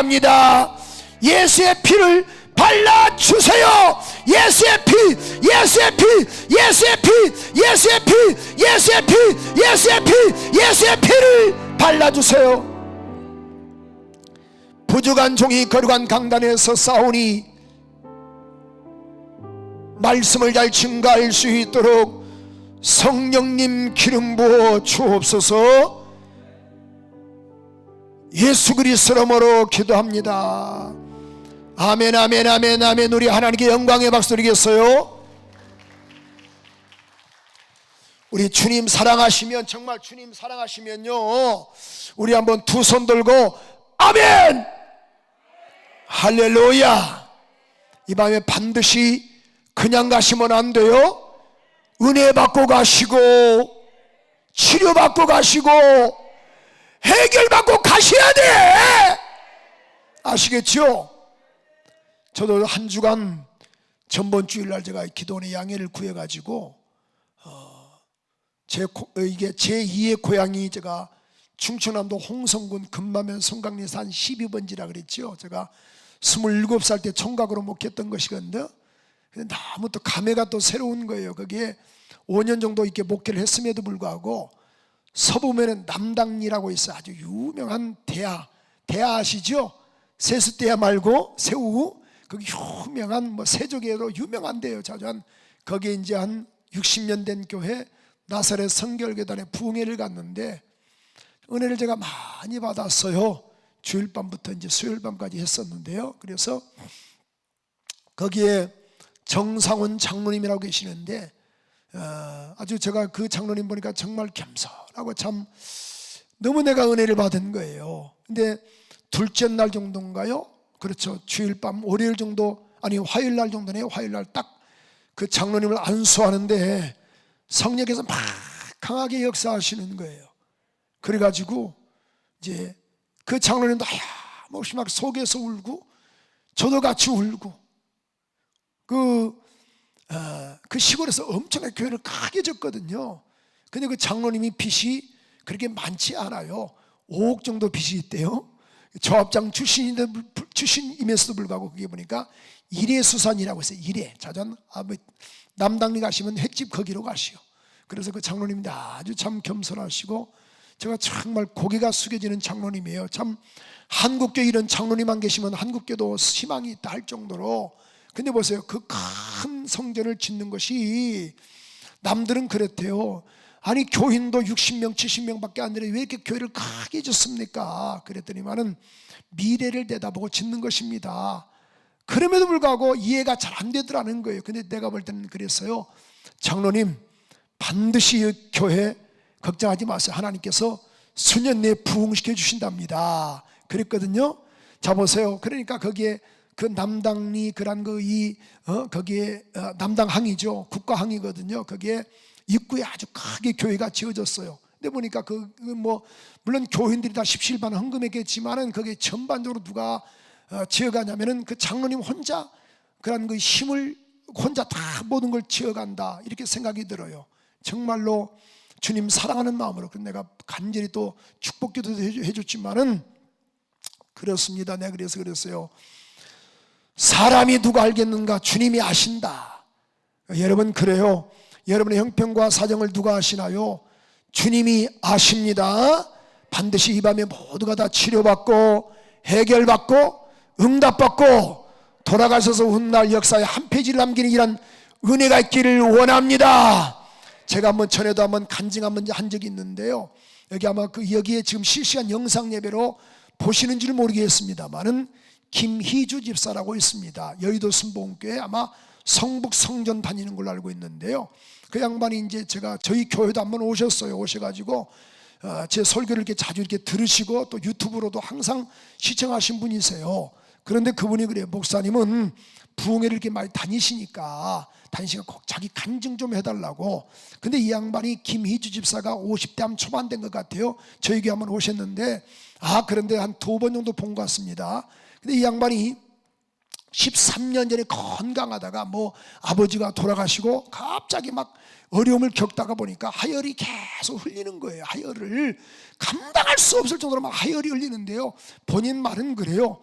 기도합니다. 예수의 피를 발라주세요. 예수의 피, 예수의 피, 예수의 피, 예수의 피, 예수의 피, 예수의 피, 예수의 피를 발라주세요. 부족한 종이 거룩한 강단에서 싸우니 말씀을 잘 증거할 수 있도록 성령님 기름 부어 주옵소서. 예수 그리스도 이름으로 기도합니다. 아멘, 아멘, 아멘, 아멘. 우리 하나님께 영광의 박수 드리겠어요. 우리 주님 사랑하시면, 정말 주님 사랑하시면요, 우리 한번 두 손 들고 아멘, 할렐루야. 이 밤에 반드시 그냥 가시면 안 돼요. 은혜 받고 가시고, 치료받고 가시고, 해결받고 가셔야 돼. 아시겠죠? 저도 한 주간, 전번 주일날 제가 기도원의 양해를 구해가지고 이게 제 2의 고향이 제가 충청남도 홍성군 금마면 성강리산 12번지라 그랬죠. 제가 27살 때 총각으로 목했던 것이거든요. 근데 너무 또 감회가 또 새로운 거예요. 거기에 5년 정도 이렇게 목회를 했음에도 불구하고 서부면에 남당리라고 있어요. 아주 유명한 대야 아시죠? 세숫대야 말고 새우, 거기 유명한 뭐 세조계로 유명한데요. 자주 거기에 이제 한 60년 된 교회 나사렛 성결교단에 부흥회를 갔는데 은혜를 제가 많이 받았어요. 주일밤부터 이제 수요일밤까지 했었는데요. 그래서 거기에 정상훈 장로님이라고 계시는데 아주 제가 그 장로님 보니까 정말 겸손하고 참 너무 내가 은혜를 받은 거예요. 근데 둘째 날 정도인가요? 그렇죠. 주일밤 월요일 정도, 아니 화요일 날 정도네요. 화요일 날 딱 그 장로님을 안수하는데 성령께서 막 강하게 역사하시는 거예요. 그래가지고 이제 그 장로님도 하염없이 막 속에서 울고 저도 같이 울고 그 시골에서 엄청나게 교회를 크게 졌거든요. 근데 그 장로님이 빚이 그렇게 많지 않아요. 5억 정도 빚이 있대요. 조합장 출신임에서도 불구하고 그게 보니까 이래수산이라고 했어요. 이래. 자전 남당리 가시면 횟집 거기로 가시오. 그래서 그 장로님이 아주 참 겸손하시고 제가 정말 고개가 숙여지는 장로님이에요. 참 한국교회 이런 장로님만 계시면 한국교도 희망이 있다 할 정도로. 근데 보세요. 그 큰 성전을 짓는 것이 남들은 그랬대요. 아니 교인도 60명 70명밖에 안 되는데 왜 이렇게 교회를 크게 짓습니까? 그랬더니만은 미래를 내다보고 짓는 것입니다. 그럼에도 불구하고 이해가 잘 안 되더라는 거예요. 근데 내가 볼 때는 그랬어요. 장로님 반드시 이 교회 걱정하지 마세요. 하나님께서 수년 내에 부흥시켜 주신답니다. 그랬거든요. 자 보세요. 그러니까 거기에 그 남당리 그란 거기에 남당항이죠. 국가항이거든요. 거기에 입구에 아주 크게 교회가 지어졌어요. 근데 보니까 물론 교인들이 다 십시일반 헌금했겠지만은 거기에 전반적으로 누가 지어가냐면은 그 장로님 혼자 그런 그 힘을 혼자 다 모든 걸 지어간다 이렇게 생각이 들어요. 정말로 주님 사랑하는 마음으로. 그래서 내가 간절히 또 축복기도 해줬지만은 그렇습니다. 내가 그래서 그랬어요. 사람이 누가 알겠는가? 주님이 아신다. 여러분 그래요. 여러분의 형편과 사정을 누가 아시나요? 주님이 아십니다. 반드시 이 밤에 모두가 다 치료받고 해결받고 응답받고 돌아가셔서 훗날 역사에 한 페이지를 남기는 이런 은혜가 있기를 원합니다. 제가 한번 전에도 한번 간증 한번 한 적이 있는데요. 여기 아마 여기에 지금 실시간 영상 예배로 보시는 줄 모르겠습니다만은 김희주 집사라고 있습니다. 여의도 순복음교회 아마 성북 성전 다니는 걸로 알고 있는데요. 그 양반이 이제 제가 저희 교회도 한번 오셨어요. 오셔가지고 제 설교를 이렇게 자주 이렇게 들으시고 또 유튜브로도 항상 시청하신 분이세요. 그런데 그분이 그래요. 목사님은 부흥회를 이렇게 많이 다니시니까 꼭 자기 간증 좀 해달라고. 근데 이 양반이 김희주 집사가 50대 한 초반 된 것 같아요. 저희 교회 한번 오셨는데 그런데 한 2번 정도 본 것 같습니다. 근데 이 양반이 13년 전에 건강하다가 뭐 아버지가 돌아가시고 갑자기 막 어려움을 겪다가 보니까 하혈이 계속 흘리는 거예요. 하혈을 감당할 수 없을 정도로 막 하혈이 흘리는데요, 본인 말은 그래요.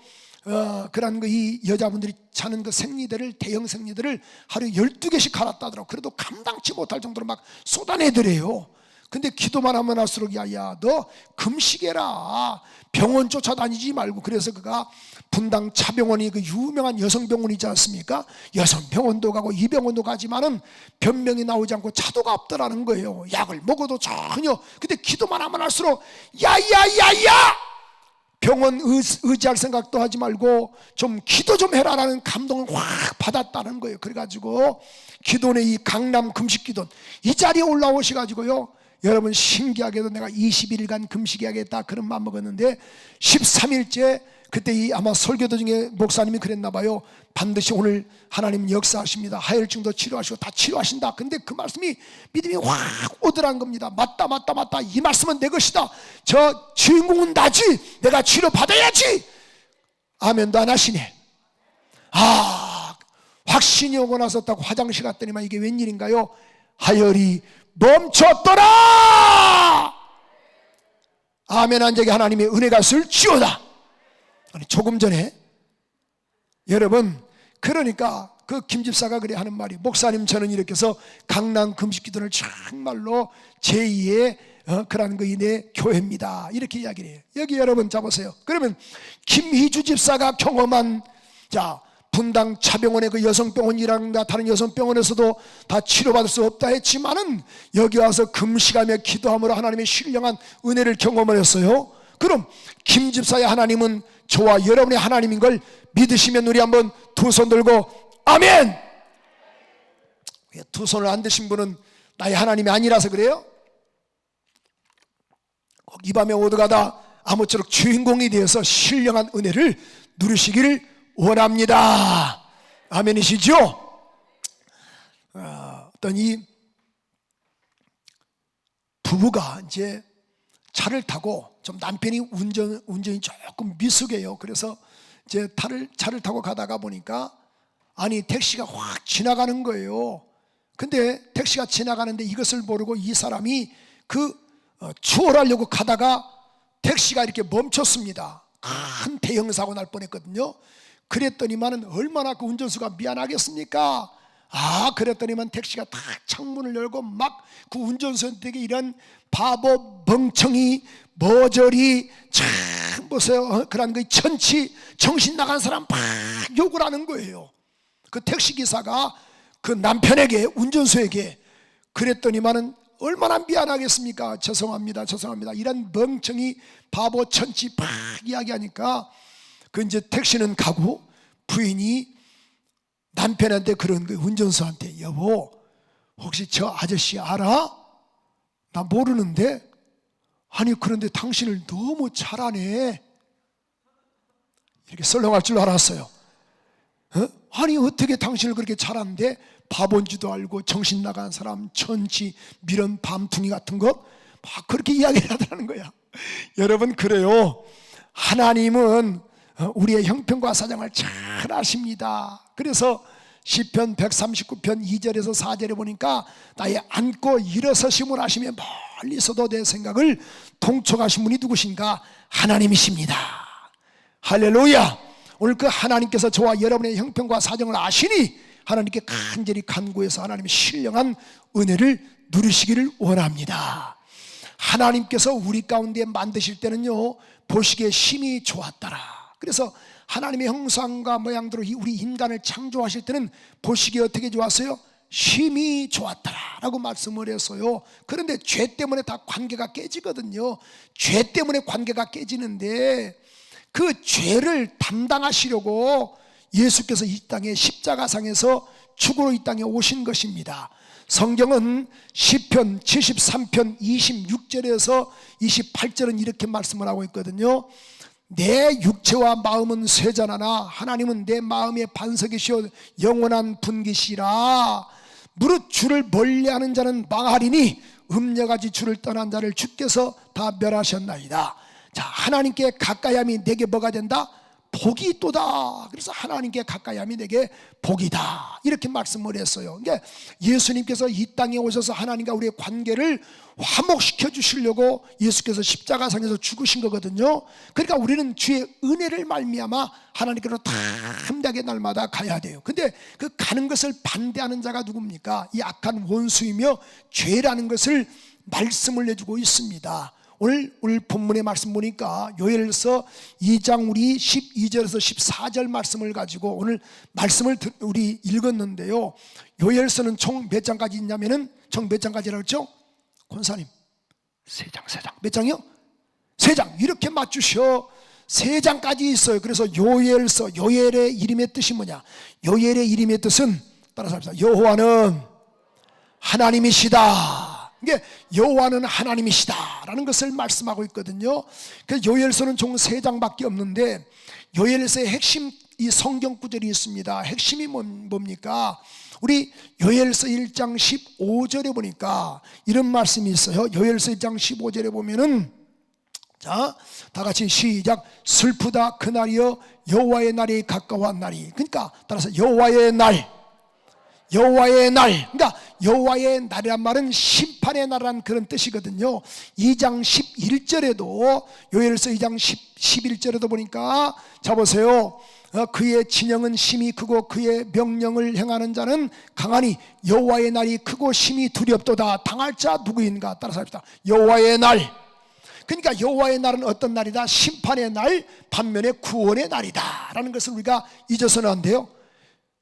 그런 이 여자분들이 자는 그 생리대를, 대형 생리대를 하루에 12개씩 갈았다더라고. 그래도 감당치 못할 정도로 막 쏟아내더래요. 근데 기도만 하면 할수록 야야 너 금식해라, 병원 쫓아다니지 말고. 그래서 그가 분당 차병원이 그 유명한 여성병원이 있지 않습니까? 여성병원도 가고 이 병원도 가지만은 변명이 나오지 않고 차도가 없더라는 거예요. 약을 먹어도 전혀. 근데 기도만 하면 할수록 야야야야, 병원 의지할 생각도 하지 말고 좀 기도 좀 해라라는 감동을 확 받았다는 거예요. 그래가지고 기도는 이 강남 금식기도 이 자리에 올라오셔가지고요, 여러분 신기하게도 내가 21일간 금식해야겠다 그런 마음 먹었는데 13일째 그때 이 아마 설교도 중에 목사님이 그랬나 봐요. 반드시 오늘 하나님 역사하십니다. 하혈증도 치료하시고 다 치료하신다. 근데 그 말씀이 믿음이 확 오더란 겁니다. 맞다 이 말씀은 내 것이다. 저 주인공은 나지. 내가 치료받아야지. 아멘도 안 하시네. 확신이 오고 나서 딱 화장실 갔더니만 이게 웬일인가요? 하혈이 멈췄더라. 아멘 한 적이 하나님의 은혜가 있을지어다. 아니, 조금 전에 여러분, 그러니까 그 김집사가 그래 하는 말이, 목사님 저는 이렇게 해서 강남 금식기도를 정말로 제2의 그런 거인의 교회입니다 이렇게 이야기를 해요. 여기 여러분 잡으세요. 그러면 김희주 집사가 경험한, 자 분당 차병원의 그 여성병원이라든가 다른 여성병원에서도 다 치료받을 수 없다 했지만은 여기 와서 금식하며 기도함으로 하나님의 신령한 은혜를 경험을 했어요. 그럼 김 집사의 하나님은 저와 여러분의 하나님인 걸 믿으시면 우리 한번 두 손 들고 아멘. 두 손을 안 드신 분은 나의 하나님이 아니라서 그래요. 꼭 이 밤에 오더가다 아무쪼록 주인공이 되어서 신령한 은혜를 누리시기를 원합니다. 아멘이시죠? 어떤 이 부부가 이제 차를 타고, 좀 남편이 운전이 조금 미숙해요. 그래서 이제 차를 타고 가다가 보니까 아니 택시가 확 지나가는 거예요. 근데 택시가 지나가는데 이것을 모르고 이 사람이 추월하려고 가다가 택시가 이렇게 멈췄습니다. 큰 대형 사고 날 뻔했거든요. 그랬더니만은 얼마나 그 운전수가 미안하겠습니까? 그랬더니만 택시가 딱 창문을 열고 막 그 운전수한테 이런 바보, 멍청이, 머저리, 참 보세요, 그런 거 천치, 정신 나간 사람 막 욕을 하는 거예요. 그 택시기사가 그 남편에게, 운전수에게. 그랬더니만은 얼마나 미안하겠습니까? 죄송합니다 이런 멍청이, 바보, 천치 막 이야기하니까 그 이제 택시는 가고 부인이 남편한테 그런 거예요. 운전수한테, 여보 혹시 저 아저씨 알아? 나 모르는데. 아니 그런데 당신을 너무 잘하네. 이렇게 썰렁할 줄 알았어요. 아니 어떻게 당신을 그렇게 잘하는데, 바본지도 알고 정신 나간 사람, 천치, 미련, 밤둥이 같은 것 막 그렇게 이야기를 하더라는 거야. 여러분 그래요, 하나님은 우리의 형편과 사정을 잘 아십니다. 그래서 시편 139편 2절에서 4절에 보니까 나의 앉고 일어서심을 하시며 멀리서도 내 생각을 통촉하신 분이 누구신가? 하나님이십니다. 할렐루야. 오늘 그 하나님께서 저와 여러분의 형편과 사정을 아시니 하나님께 간절히 간구해서 하나님의 신령한 은혜를 누리시기를 원합니다. 하나님께서 우리 가운데 만드실 때는요, 보시기에 심히 좋았더라. 그래서 하나님의 형상과 모양대로 우리 인간을 창조하실 때는 보시기에 어떻게 좋았어요? 심히 좋았더라 라고 말씀을 했어요. 그런데 죄 때문에 다 관계가 깨지거든요. 죄 때문에 관계가 깨지는데 그 죄를 담당하시려고 예수께서 이 땅에 십자가상에서 죽으러 이 땅에 오신 것입니다. 성경은 시편 73편 26절에서 28절은 이렇게 말씀을 하고 있거든요. 내 육체와 마음은 쇠잔하나 하나님은 내 마음의 반석이시오 영원한 분기시라. 무릇 주를 멀리하는 자는 망하리니 음녀같이 주를 떠난 자를 주께서 다 멸하셨나이다. 자, 하나님께 가까이함이 내게 뭐가 된다? 복이 있도다. 그래서 하나님께 가까이 함이 내게 복이다, 이렇게 말씀을 했어요. 그러니까 예수님께서 이 땅에 오셔서 하나님과 우리의 관계를 화목시켜 주시려고 예수께서 십자가상에서 죽으신 거거든요. 그러니까 우리는 주의 은혜를 말미암아 하나님께로 다 함대하게 날마다 가야 돼요. 근데 그 가는 것을 반대하는 자가 누굽니까? 이 악한 원수이며 죄라는 것을 말씀을 내주고 있습니다. 오늘 본문의 말씀 보니까 요엘서 2장 우리 12절에서 14절 말씀을 가지고 오늘 말씀을 우리 읽었는데요. 요엘서는 총 몇 장까지 있냐면은 총 몇 장까지라고 했죠? 권사님, 세 장. 몇 장이요? 세 장. 이렇게 맞추셔. 세 장까지 있어요. 그래서 요엘서, 요엘의 이름의 뜻이 뭐냐? 요엘의 이름의 뜻은 따라서 합시다. 여호와는 하나님이시다. 이게 여호와는 하나님이시다라는 것을 말씀하고 있거든요. 그래서 요엘서는 총 3장밖에 없는데 요엘서의 핵심 이 성경 구절이 있습니다. 핵심이 뭡니까? 우리 요엘서 1장 15절에 보니까 이런 말씀이 있어요. 요엘서 1장 15절에 보면은, 자, 다 같이 시작. 슬프다 그날이여 여호와의 날이 가까웠나니. 그러니까 따라서 여호와의 날, 그러니까 여호와의 날이란 말은 심판의 날이라는 그런 뜻이거든요. 2장 11절에도 요엘서 2장 11절에도 보니까, 자 보세요. 그의 진영은 심히 크고 그의 명령을 행하는 자는 강하니 여호와의 날이 크고 심히 두렵도다. 당할 자 누구인가? 따라서 합시다. 여호와의 날. 그러니까 여호와의 날은 어떤 날이다? 심판의 날, 반면에 구원의 날이다 라는 것을 우리가 잊어서는 안 돼요.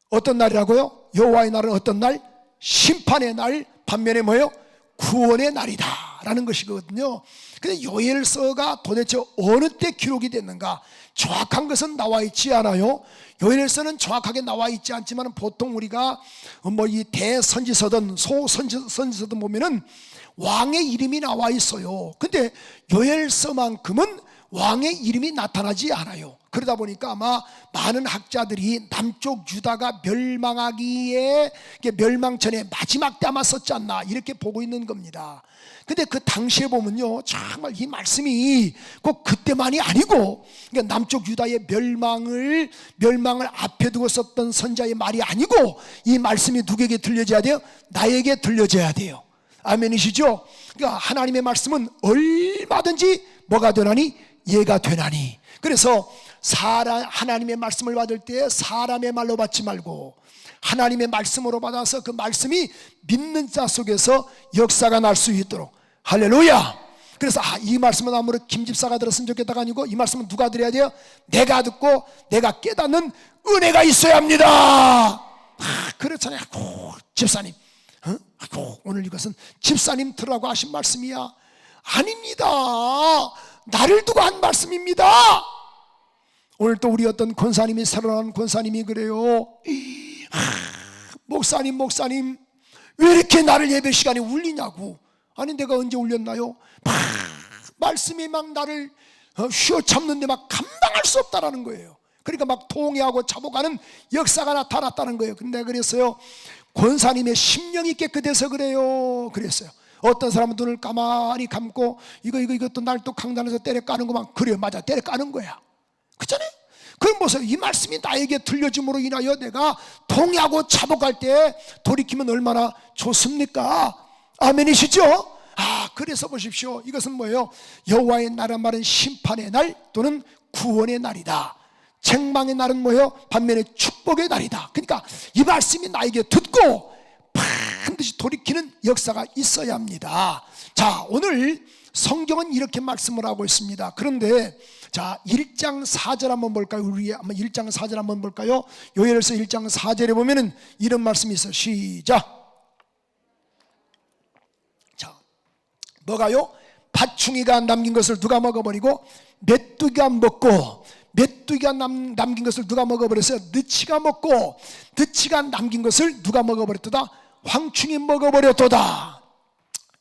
어떤 날이라고요? 여호와의 날은 어떤 날? 심판의 날, 반면에 뭐예요? 구원의 날이다 라는 것이거든요. 근데 요엘서가 도대체 어느 때 기록이 됐는가? 정확한 것은 나와 있지 않아요. 요엘서는 정확하게 나와 있지 않지만 보통 우리가 뭐 이 대선지서든 소선지서든 보면은 왕의 이름이 나와 있어요. 근데 요엘서만큼은 왕의 이름이 나타나지 않아요. 그러다 보니까 아마 많은 학자들이 남쪽 유다가 멸망하기에 멸망 전에 마지막 때 아마 썼지 않나 이렇게 보고 있는 겁니다. 근데 그 당시에 보면요, 정말 이 말씀이 꼭 그때만이 아니고, 그러니까 남쪽 유다의 멸망을 앞에 두고 썼던 선자의 말이 아니고, 이 말씀이 누구에게 들려져야 돼요? 나에게 들려져야 돼요. 아멘이시죠? 그러니까 하나님의 말씀은 얼마든지 뭐가 되나니? 예가 되나니. 그래서 하나님의 말씀을 받을 때 사람의 말로 받지 말고 하나님의 말씀으로 받아서 그 말씀이 믿는 자 속에서 역사가 날 수 있도록. 할렐루야. 그래서 이 말씀은 아무래도 김 집사가 들었으면 좋겠다가 아니고, 이 말씀은 누가 들어야 돼요? 내가 듣고 내가 깨닫는 은혜가 있어야 합니다. 그렇잖아요. 집사님, 오늘 이것은 집사님 들으라고 하신 말씀이야. 아닙니다. 나를 두고 한 말씀입니다. 오늘 또 우리 어떤 권사님이, 새로 나온 권사님이 그래요. 목사님 왜 이렇게 나를 예배 시간에 울리냐고. 아니 내가 언제 울렸나요? 말씀이 막 나를 휘어잡는데 막 감당할 수 없다라는 거예요. 그러니까 막 통회하고 자복하는 역사가 나타났다는 거예요. 근데 그랬어요. 권사님의 심령이 깨끗해서 그랬어요. 어떤 사람은 눈을 가만히 감고 이것도 날 또 강단에서 때려 까는 거만, 그래 맞아, 때려 까는 거야. 그렇잖아요. 그럼 보세요. 이 말씀이 나에게 들려짐으로 인하여 내가 통회하고 자복할 때 돌이키면 얼마나 좋습니까? 아멘이시죠? 그래서 보십시오. 이것은 뭐예요? 여호와의 날은 말은 심판의 날 또는 구원의 날이다. 책망의 날은 뭐예요? 반면에 축복의 날이다. 그러니까 이 말씀이 나에게 듣고 반드시 돌이키는 역사가 있어야 합니다. 자, 오늘 성경은 이렇게 말씀을 하고 있습니다. 그런데 자, 1장 4절 한번 볼까요? 우리 한번 1장 4절 한번 볼까요? 요엘서 1장 4절에 보면은 이런 말씀이 있어요. 시작. 자, 뭐가요? 팥충이가 남긴 것을 누가 먹어버리고 메뚜기가 먹고, 메뚜기가 남긴 것을 누가 먹어버렸어요? 느치가 먹고, 느치가 남긴 것을 누가 먹어버렸도다? 황충이 먹어버렸도다.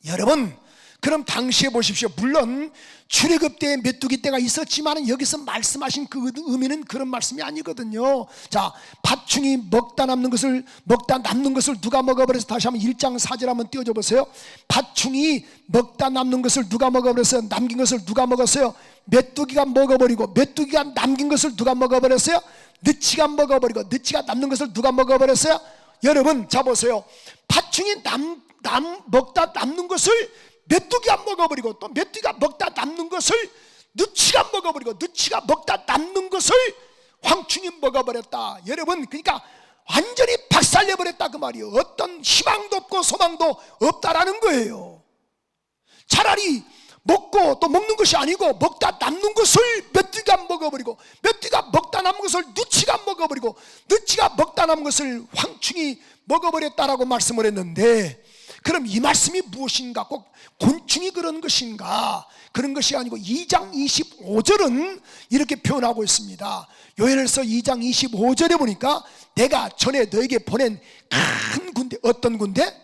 여러분, 그럼 당시에 보십시오. 물론 출애굽 때에 메뚜기 떼가 있었지만 여기서 말씀하신 그 의미는 그런 말씀이 아니거든요. 자, 팥충이 먹다 남는 것을 누가 먹어버려서, 다시 한번 1장 4절 한번 띄워줘 보세요. 팥충이 먹다 남는 것을 누가 먹어버렸어요? 남긴 것을 누가 먹었어요? 메뚜기가 먹어버리고, 메뚜기가 남긴 것을 누가 먹어버렸어요? 느치가 먹어버리고, 느치가 남는 것을 누가 먹어버렸어요? 여러분, 자 보세요. 팥충이 먹다 남는 것을 메뚜기가 먹어버리고, 또 메뚜기가 먹다 남는 것을 느치가 먹어버리고, 느치가 먹다 남는 것을 황충이 먹어버렸다. 여러분, 그러니까 완전히 박살내버렸다 그 말이에요. 어떤 희망도 없고 소망도 없다라는 거예요. 차라리 먹고 또 먹는 것이 아니고 먹다 남는 것을 메뚜기가 먹어버리고, 메뚜기가 먹다 남은 것을 느치가 먹어버리고, 느치가 먹다 남은 것을 황충이 먹어버렸다라고 말씀을 했는데, 그럼 이 말씀이 무엇인가? 꼭 곤충이 그런 것인가? 그런 것이 아니고 2장 25절은 이렇게 표현하고 있습니다. 요엘서 2장 25절에 보니까 내가 전에 너에게 보낸 큰 군대, 어떤 군대?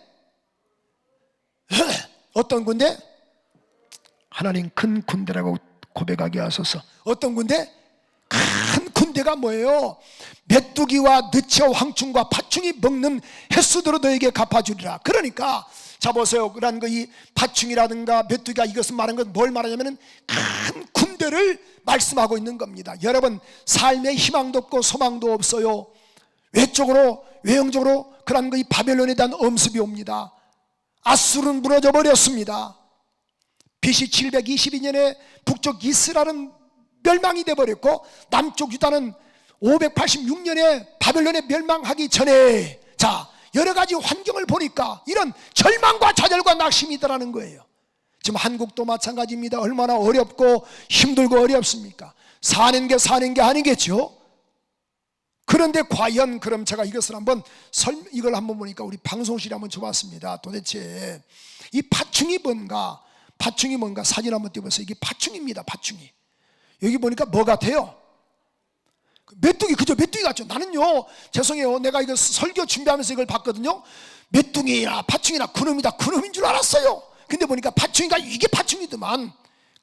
어떤 군대? 하나님 큰 군대라고 고백하게 하소서. 어떤 군대? 큰 군대가 뭐예요? 메뚜기와 느치와 황충과 팥충이 먹는 횟수대로 너에게 갚아주리라. 그러니까 자 보세요. 그런 이 팥충이라든가 메뚜기가 이것을 말하는 건 뭘 말하냐면은 큰 군대를 말씀하고 있는 겁니다. 여러분, 삶에 희망도 없고 소망도 없어요. 외적으로 외형적으로 그런 이 바벨론에 대한 엄습이 옵니다. 아수르는 무너져 버렸습니다. BC 722년에 북쪽 이스라엘은 멸망이 되어버렸고, 남쪽 유다는 586년에 바벨론에 멸망하기 전에, 자, 여러 가지 환경을 보니까 이런 절망과 좌절과 낙심이더라는 거예요. 지금 한국도 마찬가지입니다. 얼마나 어렵고 힘들고 어렵습니까? 사는 게 아니겠죠. 그런데 과연, 그럼 제가 이것을 이걸 한번 보니까 우리 방송실에 한번 줘봤습니다. 도대체 이 팥충이 뭔가, 사진 한번 띄워보세요. 이게 팥충입니다. 팥충이. 여기 보니까 뭐 같아요? 메뚜기, 그죠? 메뚜기 같죠? 나는요, 죄송해요, 내가 이거 설교 준비하면서 이걸 봤거든요. 메뚜기나 팥충이나 그놈인 줄 알았어요. 근데 보니까 팥충이가 이게 팥충이더만.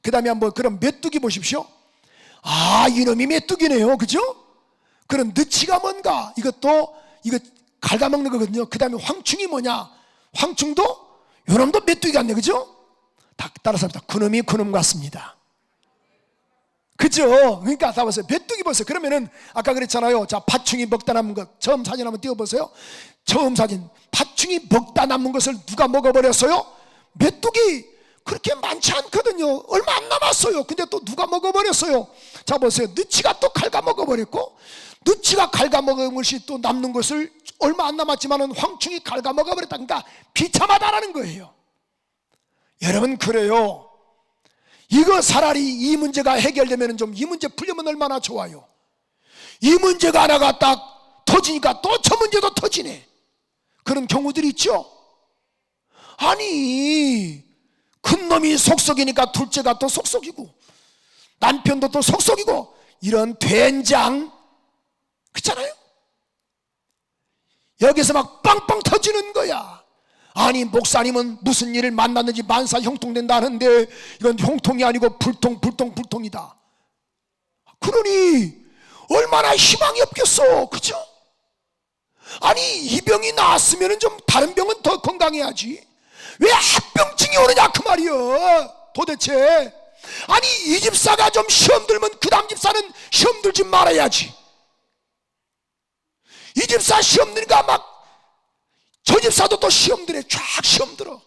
그 다음에 한번 그럼 메뚜기 보십시오. 아, 이놈이 메뚜기네요. 그죠? 그럼 느치가 뭔가? 이거 갉아먹는 거거든요. 그 다음에 황충이 뭐냐? 황충도 요놈도 메뚜기 같네. 그죠? 따라서 합니다. 그놈 같습니다. 그죠? 그러니까 다 보세요. 메뚜기 보세요. 그러면은 아까 그랬잖아요. 자, 팥충이 먹다 남은 것. 처음 사진 한번 띄워보세요. 처음 사진. 팥충이 먹다 남은 것을 누가 먹어버렸어요? 메뚜기. 그렇게 많지 않거든요. 얼마 안 남았어요. 근데 또 누가 먹어버렸어요? 자 보세요. 느치가 또 갉아먹어버렸고, 느치가 갉아먹은 것이 또 남는 것을 얼마 안 남았지만은 황충이 갉아먹어버렸다. 그러니까 비참하다라는 거예요. 여러분, 그래요. 이거 차라리 이 문제가 해결되면 좀, 이 문제 풀리면 얼마나 좋아요. 이 문제가 하나가 딱 터지니까 또 저 문제도 터지네. 그런 경우들이 있죠. 아니, 큰 놈이 속썩이니까 둘째가 또 속썩이고, 남편도 또 속썩이고, 이런 된장, 그렇잖아요. 여기서 막 빵빵 터지는 거야. 아니, 목사님은 무슨 일을 만났는지 만사 형통된다 하는데 이건 형통이 아니고 불통이다. 그러니 얼마나 희망이 없겠어. 그죠? 아니, 이 병이 나았으면 좀 다른 병은 더 건강해야지. 왜 합병증이 오느냐 그 말이야. 도대체. 아니, 이 집사가 좀 시험 들면 그 다음 집사는 시험 들지 말아야지. 이 집사 시험 들니까 막 저 집사도 또 시험 들어. 쫙 시험 들어.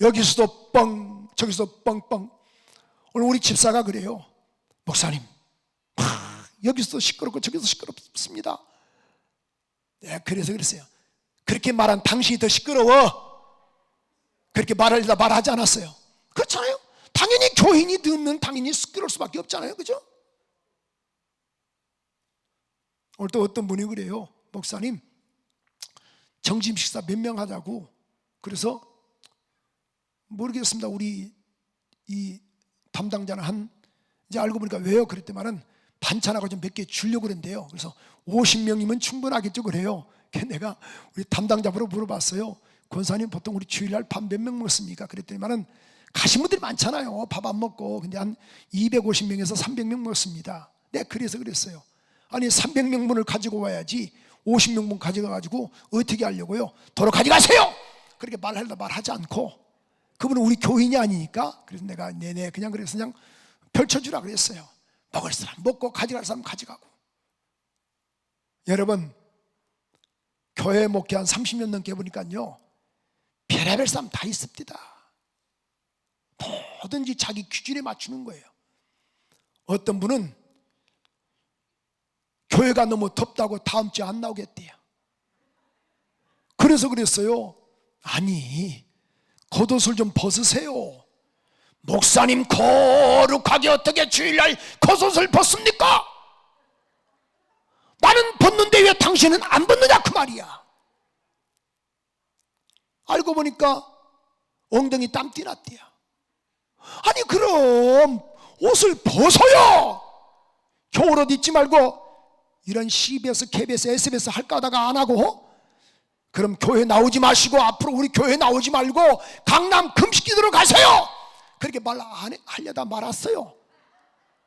여기서도 뻥, 저기서도 뻥뻥. 오늘 우리 집사가 그래요. 목사님, 여기서도 시끄럽고 저기서도 시끄럽습니다. 네, 그래서 그랬어요. 그렇게 말한 당신이 더 시끄러워. 그렇게 말하지 않았어요. 그렇잖아요. 당연히 교인이 듣는 당연히 시끄러울 수밖에 없잖아요. 그죠? 오늘 또 어떤 분이 그래요. 목사님, 점심 식사 몇 명 하자고. 그래서 모르겠습니다. 우리 이 담당자는 이제 알고 보니까 왜요? 그랬더니만은 반찬하고 좀 몇 개 주려고 그랬는데요. 그래서 50명이면 충분하겠죠 그래요. 내가 우리 담당자분으로 물어봤어요. 권사님 보통 우리 주일날 밥 몇 명 먹습니까? 그랬더니만은 가신 분들이 많잖아요. 밥 안 먹고. 근데 한 250명에서 300명 먹습니다. 네, 그래서 그랬어요. 아니 300명분을 가지고 와야지 50명분 가져가가지고 어떻게 하려고요? 도로 가져가세요! 그렇게 말하지 않고, 그분은 우리 교인이 아니니까, 그래서 내가 네네 그냥 그래서 그냥 펼쳐주라 그랬어요. 먹을 사람 먹고 가져갈 사람 가져가고. 여러분, 교회 목회 한 30년 넘게 해보니까요, 별의별 사람 다 있습니다. 뭐든지 자기 기준에 맞추는 거예요. 어떤 분은 교회가 너무 덥다고 다음 주에 안 나오겠대요. 그래서 그랬어요. 아니, 겉옷을 좀 벗으세요. 목사님 거룩하게 어떻게 주일날 겉옷을 벗습니까? 나는 벗는데 왜 당신은 안 벗느냐 그 말이야. 알고 보니까 엉덩이 땀띠 났대요. 아니 그럼 옷을 벗어요. 겨울옷 입지 말고 이런 CBS, KBS, SBS 할까 하다가 안 하고, 그럼 교회 나오지 마시고 앞으로 우리 교회 나오지 말고 강남 금식기도로 가세요. 그렇게 하려다 말았어요.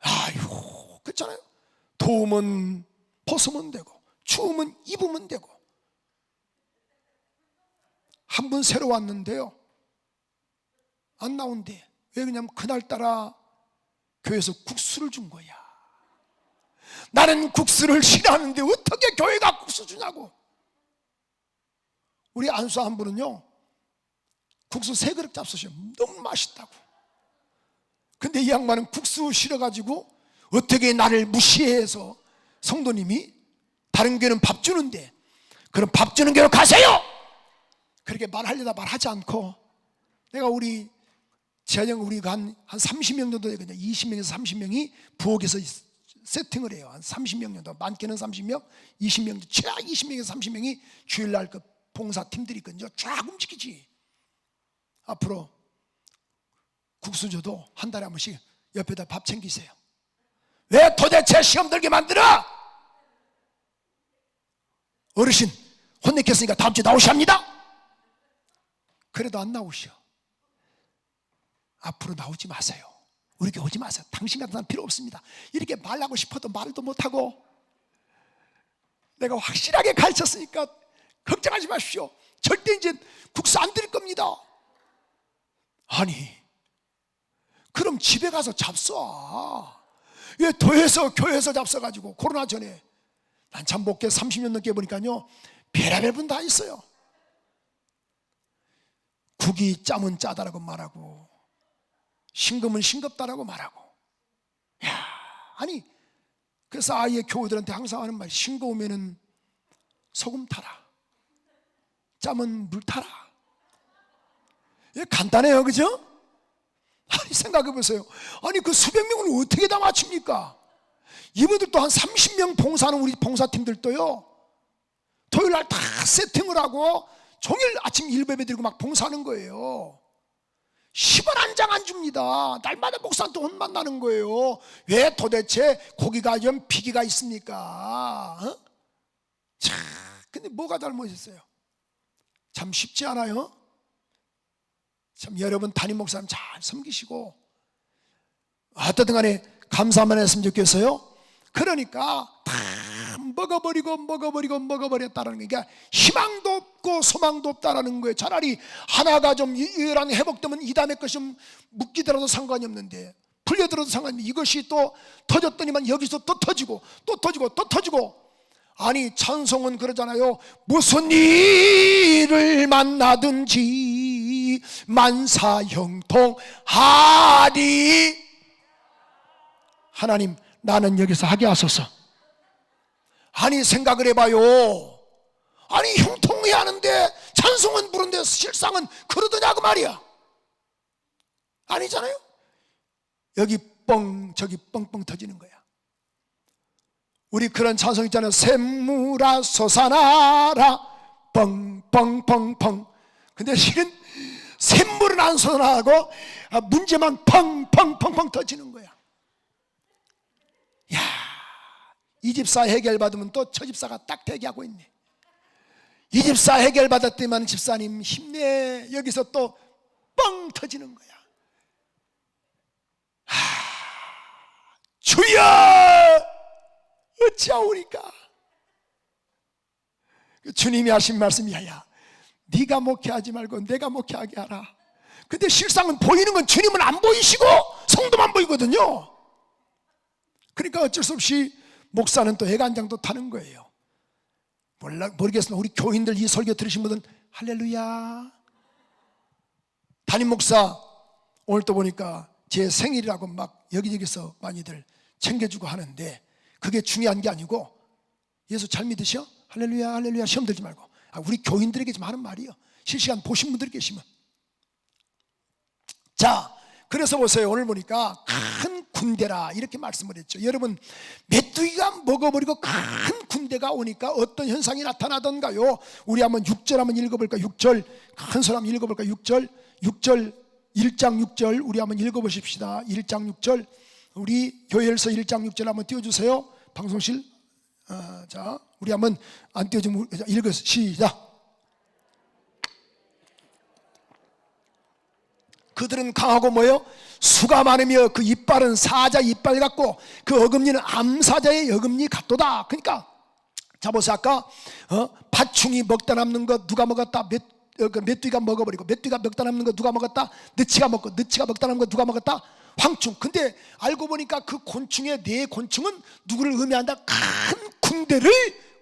아유, 그렇잖아요. 더우면 벗으면 되고 추우면 입으면 되고. 한 분 새로 왔는데요, 안 나온대. 왜 그러냐면 그날따라 교회에서 국수를 준 거야. 나는 국수를 싫어하는데 어떻게 교회가 국수 주냐고. 우리 안수 한 분은요, 국수 3그릇 잡수셔. 너무 맛있다고. 근데 이 양반은 국수 싫어가지고 어떻게 나를 무시해서 성도님이 다른 교회는 밥 주는데 그럼 밥 주는 교회로 가세요. 그렇게 말하려다 말하지 않고, 내가 우리 재정 우리가 한 30명 정도 되거든요. 20명에서 30명이 부엌에서 세팅을 해요. 한 30명 정도, 많게는 30명, 20명, 최악 20명에서 30명이 주일날 그 봉사팀들이 있거든요. 쫙 움직이지. 앞으로 국수 줘도 한 달에 한 번씩 옆에다 밥 챙기세요. 왜 도대체 시험 들게 만들어? 어르신 혼냈겠으니까 다음 주에 나오셔야 합니다. 그래도 안 나오셔. 앞으로 나오지 마세요. 우리 교회 오지 마세요. 당신 같은 사람 필요 없습니다. 이렇게 말하고 싶어도 말도 못하고, 내가 확실하게 가르쳤으니까 걱정하지 마십시오. 절대 이제 국수 안 드릴 겁니다. 아니, 그럼 집에 가서 잡숴. 왜 교회에서 잡숴가지고. 코로나 전에 난 참 목회 30년 넘게 보니까요, 별의별 분 다 있어요. 국이 짜면 짜다라고 말하고 싱거면 싱겁다라고 말하고. 야, 아니 그래서 아예 교우들한테 항상 하는 말, 싱거우면은 소금 타라, 짜면 물 타라. 예, 간단해요, 그죠? 아니 생각해 보세요. 아니 그 수백 명을 어떻게 다 맞춥니까? 이분들도 한 30명 봉사하는 우리 봉사팀들도요, 토요일날 다 세팅을 하고 종일 아침 일베베 들고 막 봉사하는 거예요. 10원 한 장 안 줍니다. 날마다 목사한테 혼만 나는 거예요. 왜 도대체 고기가 좀 비기가 있습니까? 어? 자, 근데 뭐가 잘못했어요? 참 쉽지 않아요? 참 여러분 담임 목사님 잘 섬기시고 어떻든 간에 감사만 했으면 좋겠어요. 그러니까 다 먹어버렸다라는 게, 그러니까 희망도 없고 소망도 없다라는 거예요. 차라리 하나가 좀 이란 회복되면 이 다음에 것이 좀 묶이더라도 상관이 없는데, 풀려들어도 상관이 없는데, 이것이 또 터졌더니만 여기서 또 터지고 또 터지고 또 터지고. 아니 찬송은 그러잖아요. 무슨 일을 만나든지 만사형통하리. 하나님, 나는 여기서 하게 하소서. 아니 생각을 해봐요. 아니 형통해야 하는데 찬송은 부른데 실상은 그러더냐 그 말이야. 아니잖아요. 여기 뻥 저기 뻥뻥 터지는 거야. 우리 그런 찬송 있잖아요. 샘물아 솟아나라 뻥뻥뻥뻥. 근데 실은 샘물은 안 솟아나고 문제만 펑펑펑펑 터지는 거야. 야, 이 집사 해결받으면 또 저 집사가 딱 대기하고 있네. 이 집사 해결받았더니만 집사님 힘내. 여기서 또 뻥 터지는 거야. 주여 어찌하오리까. 주님이 하신 말씀이야. 야, 네가 목회하지 말고 내가 목회하게 하라. 근데 실상은 보이는 건 주님은 안 보이시고 성도만 보이거든요. 그러니까 어쩔 수 없이 목사는 또 애간장도 타는 거예요. 모르겠으나 우리 교인들 이 설교 들으신 분들은 할렐루야. 담임 목사 오늘 또 보니까 제 생일이라고 막 여기저기서 많이들 챙겨주고 하는데 그게 중요한 게 아니고 예수 잘 믿으셔? 할렐루야 할렐루야 시험 들지 말고. 우리 교인들에게 좀 하는 말이에요. 실시간 보신 분들 계시면. 자, 그래서 보세요. 오늘 보니까 큰 군대라 이렇게 말씀을 했죠. 여러분, 메뚜기가 먹어버리고 큰 군대가 오니까 어떤 현상이 나타나던가요? 우리 한번 6절 한번 읽어볼까? 6절 큰 소리 한번 읽어볼까? 6절 1장 6절 우리 한번 읽어보십시다. 1장 6절 우리 요엘서 1장 6절 한번 띄워주세요. 방송실. 자, 우리 한번 안 띄워주면 읽어 시작. 그들은 강하고 뭐예요? 수가 많으며 그 이빨은 사자 이빨 같고 그 어금니는 암사자의 어금니 같도다. 그러니까 자 보세요. 아까 팥충이 먹다 남는 거 누가 먹었다? 메뚜기가 먹어버리고 메뚜기가 먹다 남는 거 누가 먹었다? 느치가 먹고 느치가 먹다 남는 거 누가 먹었다? 황충. 근데 알고 보니까 그 곤충의 네 곤충은 누구를 의미한다? 큰 군대를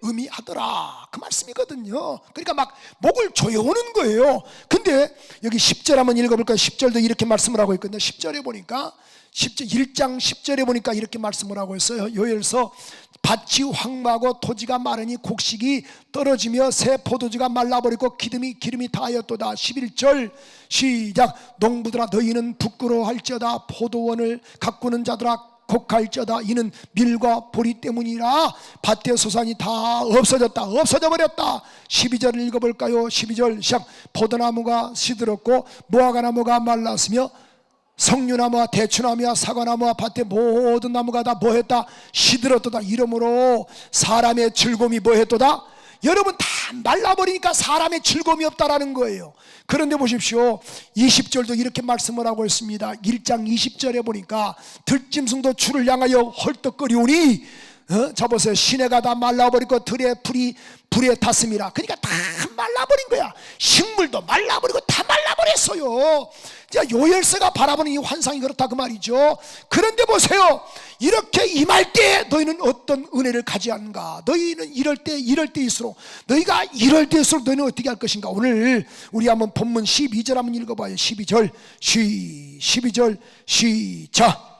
의미하더라. 그 말씀이거든요. 그러니까 막 목을 조여오는 거예요. 근데 여기 10절 한번 읽어볼까요? 10절도 이렇게 말씀을 하고 있거든요. 10절에 보니까 1장 10절에 보니까 이렇게 말씀을 하고 있어요. 요엘서 밭이 황무하고 토지가 마르니 곡식이 떨어지며 새 포도주가 말라버리고 기름이 다하였도다. 11절 시작. 농부들아 너희는 부끄러워할지어다. 포도원을 가꾸는 자들아 곡할지어다. 이는 밀과 보리 때문이라. 밭의 소산이 다 없어져 버렸다. 12절을 읽어볼까요? 12절 시작. 포도나무가 시들었고 무화과나무가 말랐으며 석류나무와 대추나무와 사과나무와 밭의 모든 나무가 다 뭐했다? 시들었도다. 이러므로 사람의 즐거움이 뭐했도다? 여러분 다 말라버리니까 사람의 즐거움이 없다라는 거예요. 그런데 보십시오. 20절도 이렇게 말씀을 하고 있습니다. 1장 20절에 보니까 들짐승도 주를 향하여 헐떡거리오니 자 보세요. 시내가 다 말라버리고 들의 불에 탔습니다. 그러니까 다 말라버린 거야. 식물도 말라버리고 다 말라버렸어요. 요엘서가 바라보는 이 환상이 그렇다 그 말이죠. 그런데 보세요. 이렇게 임할 때 너희는 어떤 은혜를 가지는가? 너희는 이럴 때일수록 너희가 이럴 때일수록 너희는 어떻게 할 것인가? 오늘 우리 한번 본문 12절 한번 읽어봐요. 12절 시작.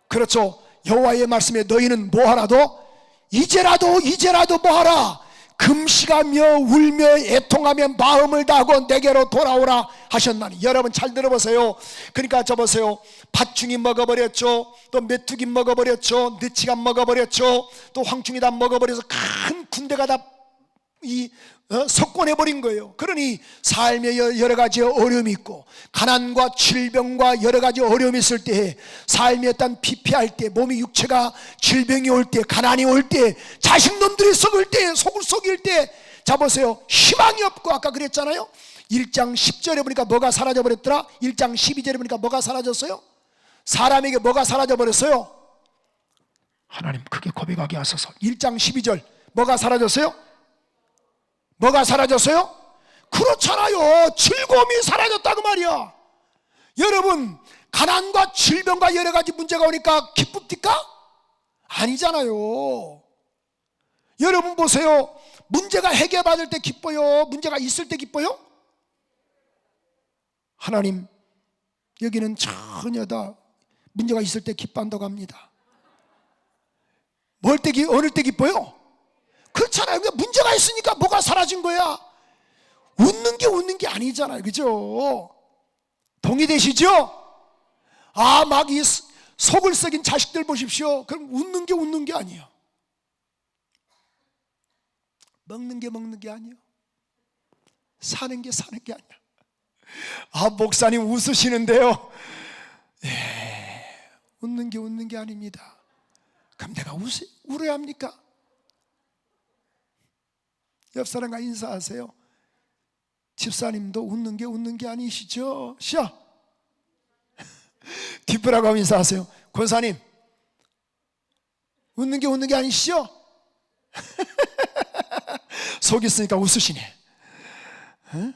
그렇죠. 여호와의 말씀에 너희는 뭐하라도 이제라도 뭐하라? 금식하며 울며 애통하며 마음을 다하고 내게로 돌아오라 하셨나니. 여러분 잘 들어보세요. 그러니까 저 보세요. 팥충이 먹어버렸죠. 또 메뚜기 먹어버렸죠. 느치가 먹어버렸죠. 또 황충이 다 먹어버려서 큰 군대가 다 석권해버린 거예요. 그러니 삶에 여러 가지 어려움이 있고 가난과 질병과 여러 가지 어려움이 있을 때, 삶에 어떤 피폐할 때, 몸이 육체가 질병이 올 때, 가난이 올 때, 자식놈들이 썩을 때, 속일 때, 자 보세요. 희망이 없고 아까 그랬잖아요. 1장 10절에 보니까 뭐가 사라져버렸더라? 1장 12절에 보니까 뭐가 사라졌어요? 사람에게 뭐가 사라져버렸어요? 하나님 크게 고백하게 하소서. 1장 12절 뭐가 사라졌어요? 뭐가 사라졌어요? 그렇잖아요. 즐거움이 사라졌다고 말이야. 여러분 가난과 질병과 여러 가지 문제가 오니까 기쁩니까? 아니잖아요. 여러분 보세요. 문제가 해결받을 때 기뻐요? 문제가 있을 때 기뻐요? 하나님 여기는 전혀 다 문제가 있을 때 기뻐한다고 합니다. 어느 때 기뻐요? 그렇잖아요. 문제가 있으니까 뭐가 사라진 거야? 웃는 게 아니잖아요. 그죠? 동의되시죠? 막 이 속을 썩인 자식들 보십시오. 그럼 웃는 게 아니에요. 먹는 게 아니에요. 사는 게 아니야. 목사님 웃으시는데요. 웃는 게 아닙니다. 그럼 내가 울어야 합니까? 옆 사람과 인사하세요. 집사님도 웃는 게 아니시죠? 시작. 뒷부라고 하면 인사하세요. 권사님, 웃는 게 아니시죠? 속 있으니까 웃으시네. 응?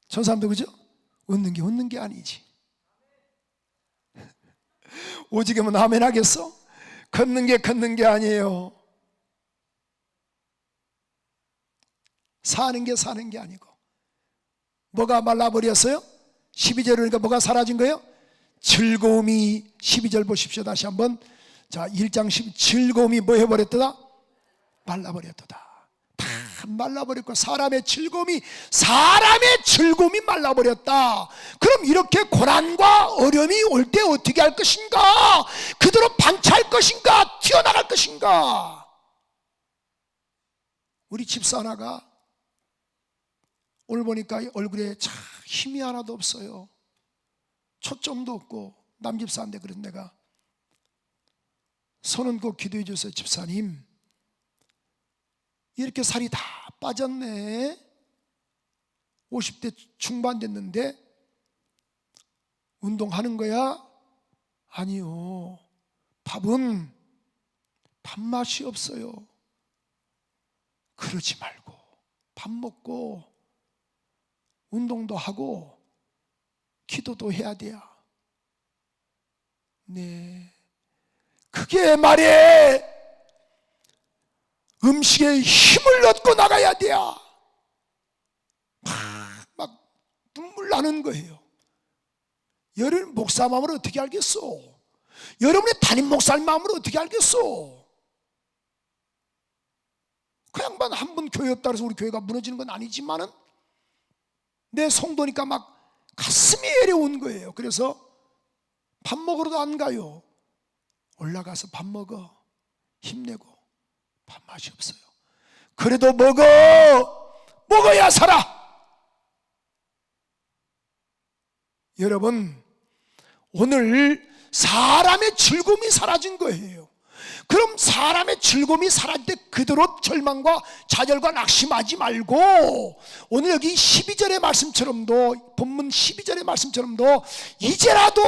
저 사람도 그죠? 웃는 게 아니지. 오직이면 아멘 하겠어? 걷는 게 아니에요. 사는 게 아니고. 뭐가 말라버렸어요? 12절을 그러니까 뭐가 사라진 거예요? 즐거움이. 12절 보십시오. 다시 한번. 자, 1장 10 즐거움이 뭐 해버렸다? 말라버렸다. 다 말라버렸고 사람의 즐거움이 말라버렸다. 그럼 이렇게 고난과 어려움이 올 때 어떻게 할 것인가? 그대로 방치할 것인가? 튀어나갈 것인가? 우리 집사나가 오늘 보니까 얼굴에 참 힘이 하나도 없어요. 초점도 없고. 남집사인데 그런 내가 손은 꼭 기도해 주세요. 집사님, 이렇게 살이 다 빠졌네. 50대 중반 됐는데 운동하는 거야? 아니요. 밥은 밥맛이 없어요. 그러지 말고 밥 먹고 운동도 하고 기도도 해야 돼요. 네, 그게 말에 음식에 힘을 얻고 나가야 돼요. 막 눈물 나는 거예요. 여러분 목사 마음을 어떻게 알겠어? 여러분의 담임 목사님 마음을 어떻게 알겠어? 그 양반 한 분 교회 없다 해서 우리 교회가 무너지는 건 아니지만은 내 성도니까 막 가슴이 애려온 거예요. 그래서 밥 먹으러도 안 가요. 올라가서 밥 먹어. 힘내고. 밥맛이 없어요. 그래도 먹어야 살아. 여러분, 오늘 사람의 즐거움이 사라진 거예요. 그럼 사람의 즐거움이 사라질 때 그대로 절망과 좌절과 낙심하지 말고 오늘 여기 12절의 말씀처럼도, 본문 12절의 말씀처럼도 이제라도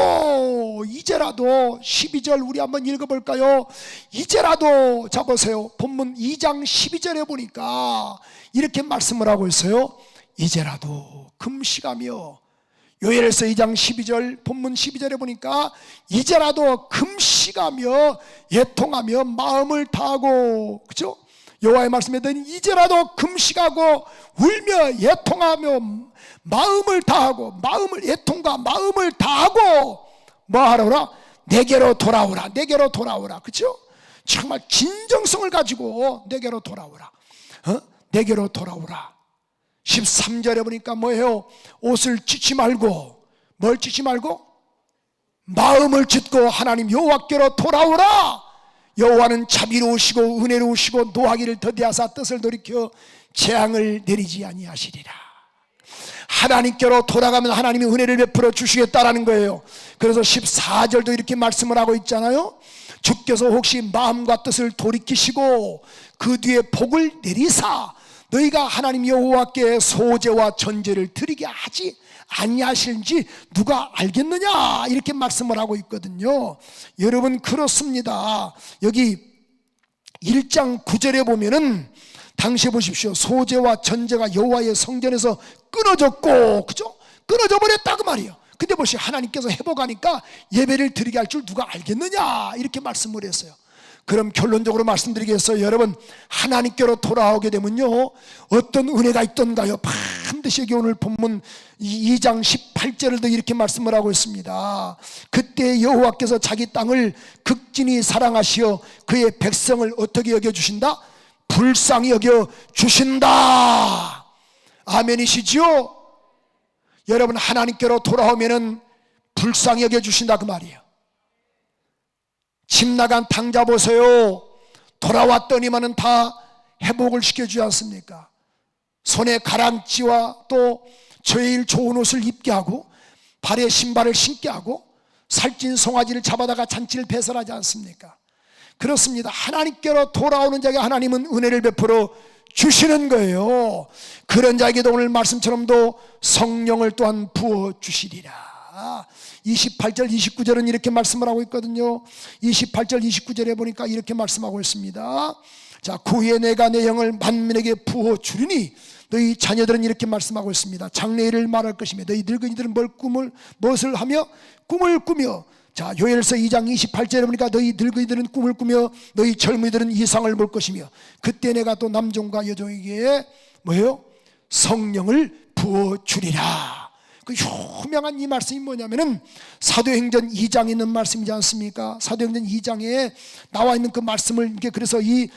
12절 우리 한번 읽어볼까요? 이제라도, 자 보세요. 본문 2장 12절에 보니까 이렇게 말씀을 하고 있어요. 이제라도 금식하며, 요엘서 2장 12절 본문 12절에 보니까 이제라도 금식하며 애통하며 마음을 다하고, 그렇죠? 여호와의 말씀에 대한 이제라도 금식하고 울며 애통하며 마음을 다하고, 마음을 애통과 마음을 다하고 뭐 하라고라? 내게로 돌아오라. 내게로 돌아오라. 그렇죠? 정말 진정성을 가지고 내게로 돌아오라. 내게로 돌아오라. 13절에 보니까 뭐예요? 옷을 찢지 말고, 뭘 찢지 말고? 마음을 찢고 하나님 여호와께로 돌아오라. 여호와는 자비로우시고 은혜로우시고 노하기를 더디하사 뜻을 돌이켜 재앙을 내리지 아니하시리라. 하나님께로 돌아가면 하나님이 은혜를 베풀어 주시겠다라는 거예요. 그래서 14절도 이렇게 말씀을 하고 있잖아요. 주께서 혹시 마음과 뜻을 돌이키시고 그 뒤에 복을 내리사 너희가 하나님 여호와께 소제와 전제를 드리게 하지 아니하실지 누가 알겠느냐, 이렇게 말씀을 하고 있거든요. 여러분, 그렇습니다. 여기 1장 9절에 보면은 당시에 보십시오. 소제와 전제가 여호와의 성전에서 끊어졌고, 그죠? 끊어져 버렸다 그 말이에요. 근데 보시 하나님께서 회복하니까 예배를 드리게 할 줄 누가 알겠느냐, 이렇게 말씀을 했어요. 그럼 결론적으로 말씀드리겠어요. 여러분, 하나님께로 돌아오게 되면요, 어떤 은혜가 있던가요? 반드시 여기 오늘 본문 2장 18절에도 이렇게 말씀을 하고 있습니다. 그때 여호와께서 자기 땅을 극진히 사랑하시어 그의 백성을 어떻게 여겨주신다? 불쌍히 여겨주신다. 아멘이시죠? 여러분, 하나님께로 돌아오면은 불쌍히 여겨주신다 그 말이에요. 집 나간 탕자 보세요. 돌아왔더니만은 다 회복을 시켜주지 않습니까? 손에 가랑찌와 또 제일 좋은 옷을 입게 하고 발에 신발을 신게 하고 살찐 송아지를 잡아다가 잔치를 배설하지 않습니까? 그렇습니다. 하나님께로 돌아오는 자에게 하나님은 은혜를 베풀어 주시는 거예요. 그런 자에게도 오늘 말씀처럼도 성령을 또한 부어 주시리라. 28절 29절은 이렇게 말씀을 하고 있거든요. 28절 29절에 보니까 이렇게 말씀하고 있습니다. 자, 구후에 내가 내 영을 만민에게 부어 주리니 너희 자녀들은 이렇게 말씀하고 있습니다. 장래일을 말할 것이며 너희 늙은이들은 무엇을 하며 꿈을 꾸며. 자, 요엘서 2장 28절에 보니까 너희 늙은이들은 꿈을 꾸며 너희 젊은이들은 이상을 볼 것이며 그때 내가 또 남종과 여종에게 뭐예요? 성령을 부어 주리라. 그 유명한 이 말씀이 뭐냐면은 사도행전 2장에 있는 말씀이지 않습니까? 사도행전 2장에 나와 있는 그 말씀을 이렇게 그래서 이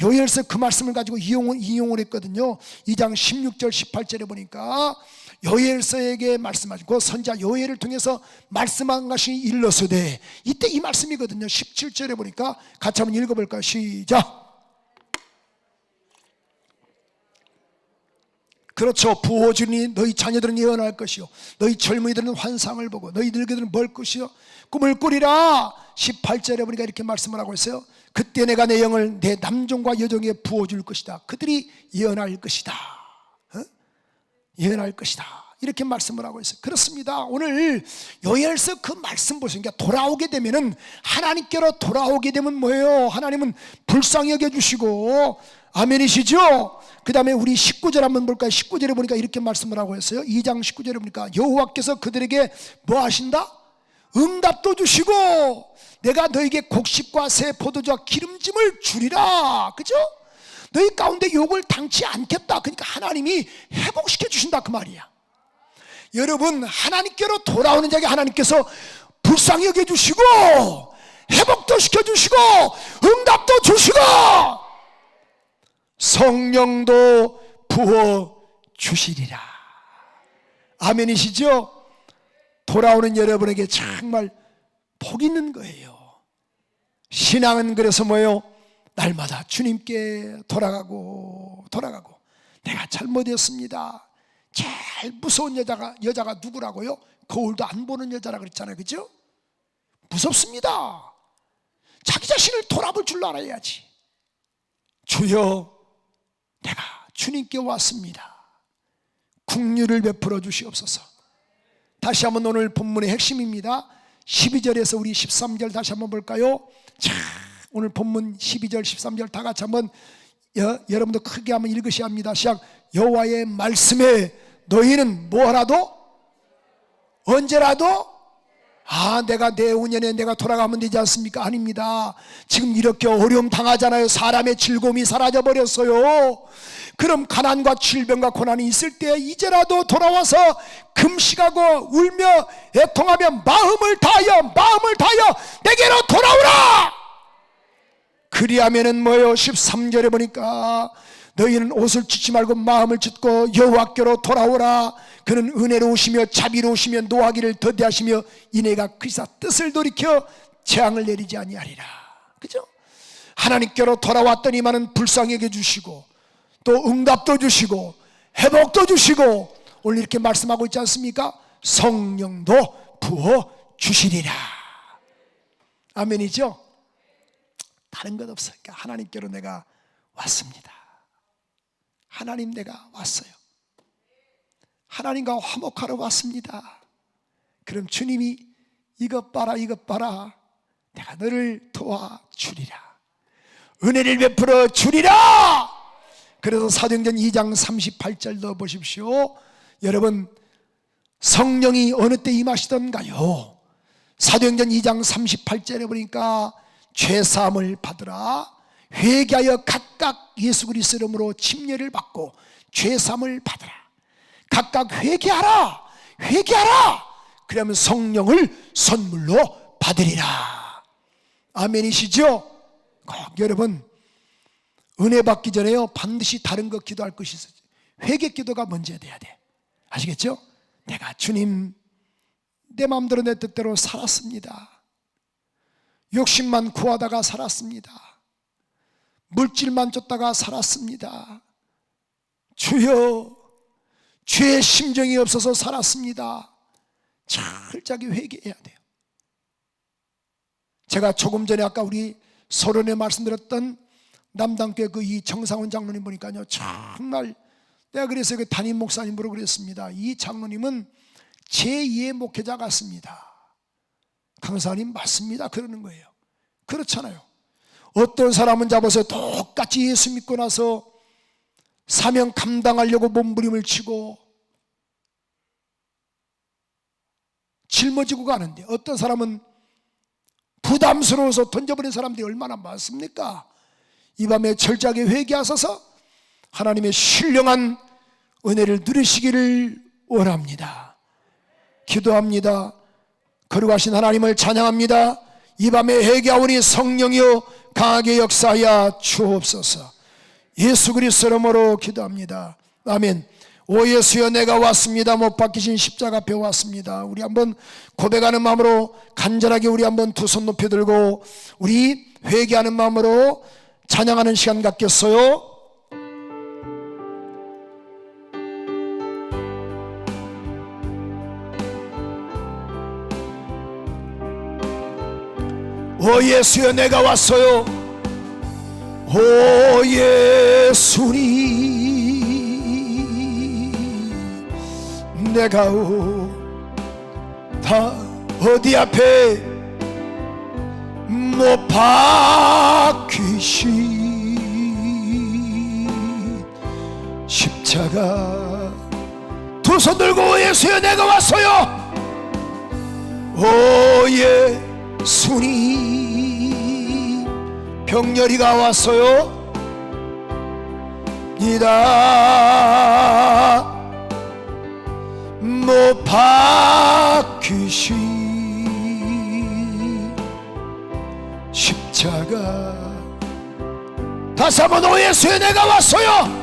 요엘서 그 말씀을 가지고 이용을 했거든요. 2장 16절 18절에 보니까 요엘서에게 말씀하시고 선자 요엘을 통해서 말씀한 것이 일러서되, 이때 이 말씀이거든요. 17절에 보니까 같이 한번 읽어볼까요? 시작. 그렇죠. 부어주니 너희 자녀들은 예언할 것이요 너희 젊은이들은 환상을 보고 너희 늙은이들은 멀 것이요 꿈을 꾸리라. 18절에 보니까 이렇게 말씀을 하고 있어요. 그때 내가 내 영을 내 남종과 여종에 부어줄 것이다. 그들이 예언할 것이다. 예언할 것이다. 이렇게 말씀을 하고 있어요. 그렇습니다. 오늘 요엘서 그 말씀 보시면 돌아오게 되면은 하나님께로 돌아오게 되면 뭐예요? 하나님은 불쌍히 여겨주시고, 아멘이시죠? 그 다음에 우리 19절 한번 볼까요? 19절에 보니까 이렇게 말씀을 하고 있어요. 2장 19절에 보니까 여호와께서 그들에게 뭐 하신다? 응답도 주시고 내가 너에게 곡식과 새 포도주와 기름짐을 주리라. 그죠? 너희 가운데 욕을 당치 않겠다. 그러니까 하나님이 회복시켜 주신다 그 말이야. 여러분, 하나님께로 돌아오는 자에게 하나님께서 불쌍히 여겨주시고 회복도 시켜주시고 응답도 주시고 성령도 부어주시리라. 아멘이시죠? 돌아오는 여러분에게 정말 복 있는 거예요. 신앙은 그래서 뭐예요? 날마다 주님께 돌아가고 내가 잘못했습니다. 제일 무서운 여자가 누구라고요? 거울도 안 보는 여자라 그랬잖아요. 그죠? 무섭습니다. 자기 자신을 돌아볼 줄 알아야지. 주여, 내가 주님께 왔습니다. 긍휼을 베풀어 주시옵소서. 다시 한번 오늘 본문의 핵심입니다. 12절에서 우리 13절 다시 한번 볼까요? 자, 오늘 본문 12절 13절 다 같이 한번 여러분도 크게 한번 읽으셔야 합니다. 시작. 여호와의 말씀에 너희는 뭐하라도 언제라도 내가 내후년에 내가 돌아가면 되지 않습니까? 아닙니다. 지금 이렇게 어려움 당하잖아요. 사람의 즐거움이 사라져 버렸어요. 그럼 가난과 질병과 고난이 있을 때 이제라도 돌아와서 금식하고 울며 애통하며 마음을 다하여 내게로 돌아오라. 그리하면은 뭐요? 13절에 보니까 너희는 옷을 찢지 말고 마음을 찢고 여호와께로 돌아오라. 그는 은혜로우시며 자비로우시며 노하기를 더디하시며 이내가 그리스도의 뜻을 돌이켜 재앙을 내리지 아니하리라. 그죠? 하나님께로 돌아왔더니만은 불쌍히 여겨주시고 또 응답도 주시고 회복도 주시고 오늘 이렇게 말씀하고 있지 않습니까? 성령도 부어주시리라. 아멘이죠? 다른 것 없어요. 그러니까 하나님께로 내가 왔습니다. 하나님, 내가 왔어요. 하나님과 화목하러 왔습니다. 그럼 주님이 이것 봐라 내가 너를 도와주리라. 은혜를 베풀어 주리라. 그래서 사도행전 2장 38절도 보십시오. 여러분, 성령이 어느 때 임하시던가요? 사도행전 2장 38절에 보니까 죄사함을 받으라. 회개하여 각각 예수 그리스도 이름으로 침례를 받고 죄사함을 받으라. 각각 회개하라. 그러면 성령을 선물로 받으리라. 아멘이시죠? 꼭 여러분, 은혜 받기 전에요 반드시 다른 거 기도할 것이 있어요. 회개 기도가 먼저 돼야 돼. 아시겠죠? 내가 주님, 내 마음대로 내 뜻대로 살았습니다. 욕심만 구하다가 살았습니다. 물질만 쫓다가 살았습니다. 주여, 죄의 심정이 없어서 살았습니다. 철저하게 회개해야 돼요. 제가 조금 전에 아까 우리 서론에 말씀드렸던 남당교회 그 이 정상훈 장로님 보니까요, 정말 내가 그래서 그 담임 목사님으로 그랬습니다. 이 장로님은 제2의 목회자 같습니다. 강사님 맞습니다 그러는 거예요. 그렇잖아요. 어떤 사람은 잡아서 똑같이 예수 믿고 나서 사명 감당하려고 몸부림을 치고 짊어지고 가는데, 어떤 사람은 부담스러워서 던져버린 사람들이 얼마나 많습니까? 이 밤에 철저하게 회개하셔서 하나님의 신령한 은혜를 누리시기를 원합니다. 기도합니다. 거룩하신 하나님을 찬양합니다. 이 밤에 회개하오니 성령이여 강하게 역사하여 주옵소서. 예수 그리스도 이름으로 기도합니다. 아멘. 오 예수여, 내가 왔습니다. 못 박히신 십자가 앞에 왔습니다. 우리 한번 고백하는 마음으로 간절하게 우리 한번 두 손 높이 들고 우리 회개하는 마음으로 찬양하는 시간 갖겠어요. 오 예수여, 내가 왔어요. 오 예수님, 내가 다 어디 앞에 못 박히신 십자가. 두 손 들고 오 예수여, 내가 왔어요. 오 예수님, 병렬이가 왔어요. 이다 못 박히신 십자가. 다시 한번 오 예수여, 내가 왔어요.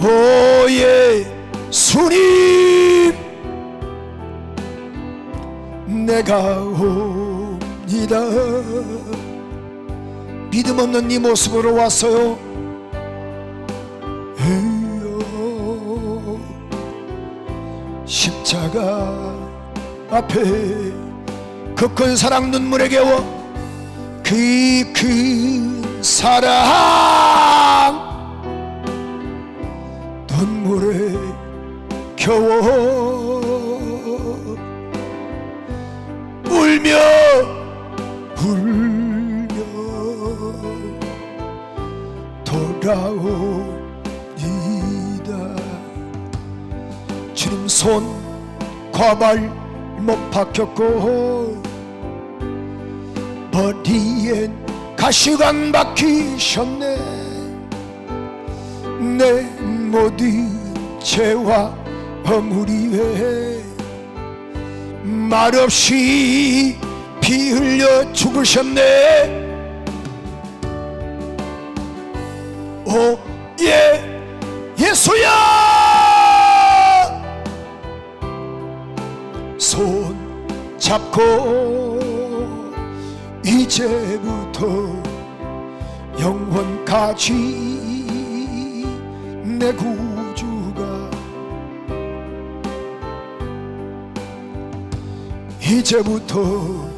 오 예수님, 내가 옵니다. 믿음 없는 네 모습으로 왔어요. 십자가 앞에 그 큰 사랑 눈물에 겨워, 그 큰 사랑 눈물에 겨워 울며 돌아오이다. 주님 손 과발 못 박혔고 머리엔 가시관 박히셨네. 내 모든 죄와 허물 위에 말없이 피 흘려 죽으셨네. 오 예수야, 손 잡고 이제부터 영원까지 내 구주가, 이제부터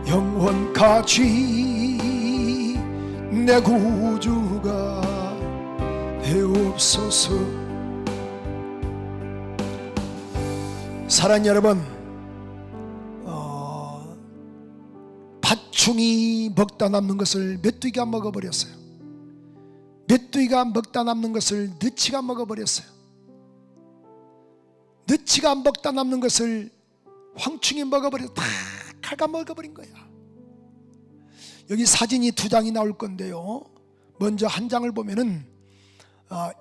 영원까지 내 구주가 되옵소서. 사랑하는 여러분, 팥충이 먹다 남는 것을 메뚜기가 먹어버렸어요. 메뚜기가 먹다 남는 것을 너치가 먹어버렸어요. 너치가 먹다 남는 것을 황충이 먹어버려서 다 칼가 먹어버린 거야. 여기 사진이 두 장이 나올 건데요, 먼저 한 장을 보면은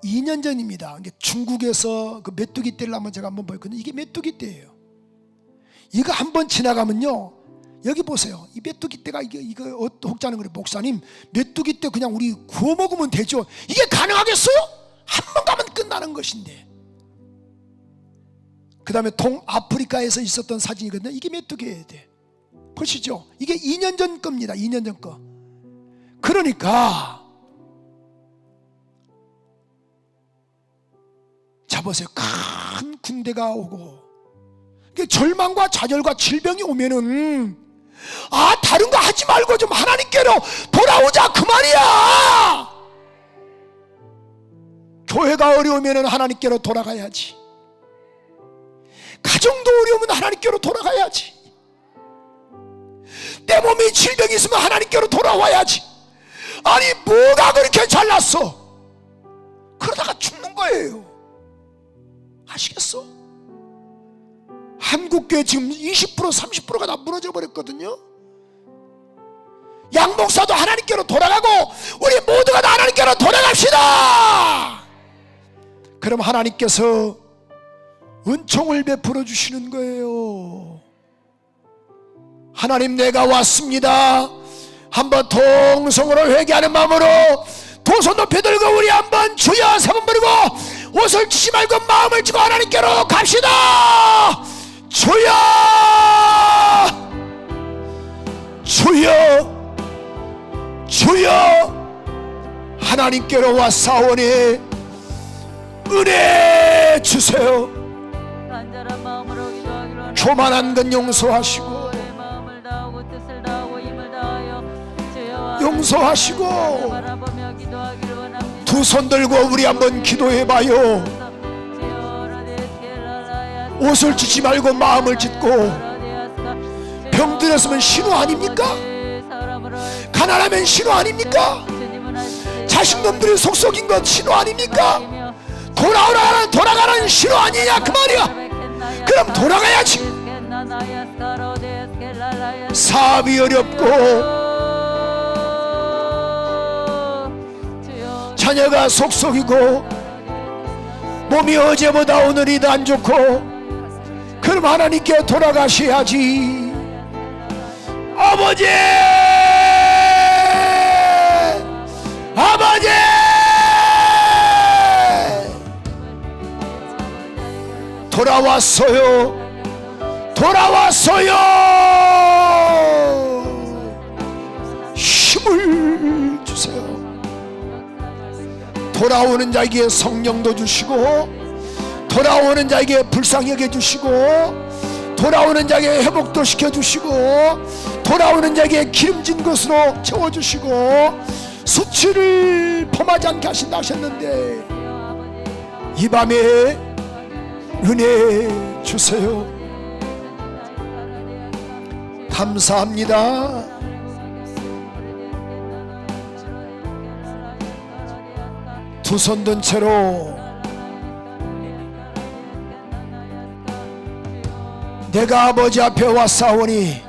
2년 전입니다. 중국에서 그 메뚜기 떼를 한번 제가 한번 보였거든요. 이게 메뚜기 떼예요. 이거 한번 지나가면요, 여기 보세요. 이 메뚜기 떼가 이거 혹자는 그래, 목사님 메뚜기 떼 그냥 우리 구워 먹으면 되죠. 이게 가능하겠어요? 한 번 가면 끝나는 것인데. 그 다음에 동아프리카에서 있었던 사진이거든요. 이게 메뚜기에 돼. 보시죠. 이게 2년 전 겁니다. 2년 전 거. 그러니까 자 보세요. 큰 군대가 오고 절망과 좌절과 질병이 오면은 다른 거 하지 말고 좀 하나님께로 돌아오자 그 말이야. 교회가 어려우면 하나님께로 돌아가야지. 가정도 어려우면 하나님께로 돌아가야지. 내 몸에 질병이 있으면 하나님께로 돌아와야지. 아니 뭐가 그렇게 잘났어? 그러다가 죽는 거예요. 아시겠어? 한국교회 지금 20% 30%가 다 무너져 버렸거든요. 양 목사도 하나님께로 돌아가고 우리 모두가 다 하나님께로 돌아갑시다. 그럼 하나님께서 은총을 베풀어 주시는 거예요. 하나님 내가 왔습니다. 한번 통성으로 회개하는 마음으로 두 손 높이 들고 우리 한번 주여 세 번 부르고 옷을 찢지 말고 마음을 찢고 하나님께로 갑시다. 주여 주여 주여 하나님께로 왔사오니 은혜 주세요. 교만한 건 용서하시고 용서하시고 두 손 들고 우리 한번 기도해봐요. 옷을 찢지 말고 마음을 찢고 병들었으면 신호 아닙니까? 가난하면 신호 아닙니까? 자식놈들이 속썩인 건 신호 아닙니까? 돌아가는 신호 아니냐 그 말이야. 그럼 돌아가야지. 사업이 어렵고 자녀가 속썩이고 몸이 어제보다 오늘이 더 안 좋고 그럼 하나님께 돌아가셔야지. 아버지 아버지 돌아왔어요. 돌아왔어요. 힘을 주세요. 돌아오는 자에게 성령도 주시고 돌아오는 자에게 불쌍히 여겨주시고 돌아오는 자에게 회복도 시켜주시고 돌아오는 자에게 기름진 것으로 채워주시고 수치를 범하지 않게 하신다 하셨는데 이 밤에 은혜 주세요. 감사합니다. 두 손 든 채로 내가 아버지 앞에 왔사오니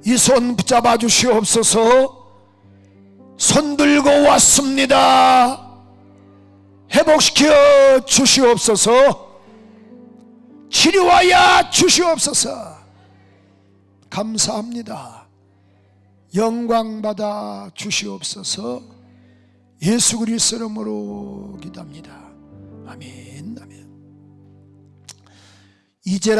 이 손 붙잡아 주시옵소서. 손 들고 왔습니다. 회복시켜 주시옵소서. 치료하여 주시옵소서. 감사합니다. 영광 받아 주시옵소서. 예수 그리스도 이름으로 기도합니다. 아멘. 아멘. 이제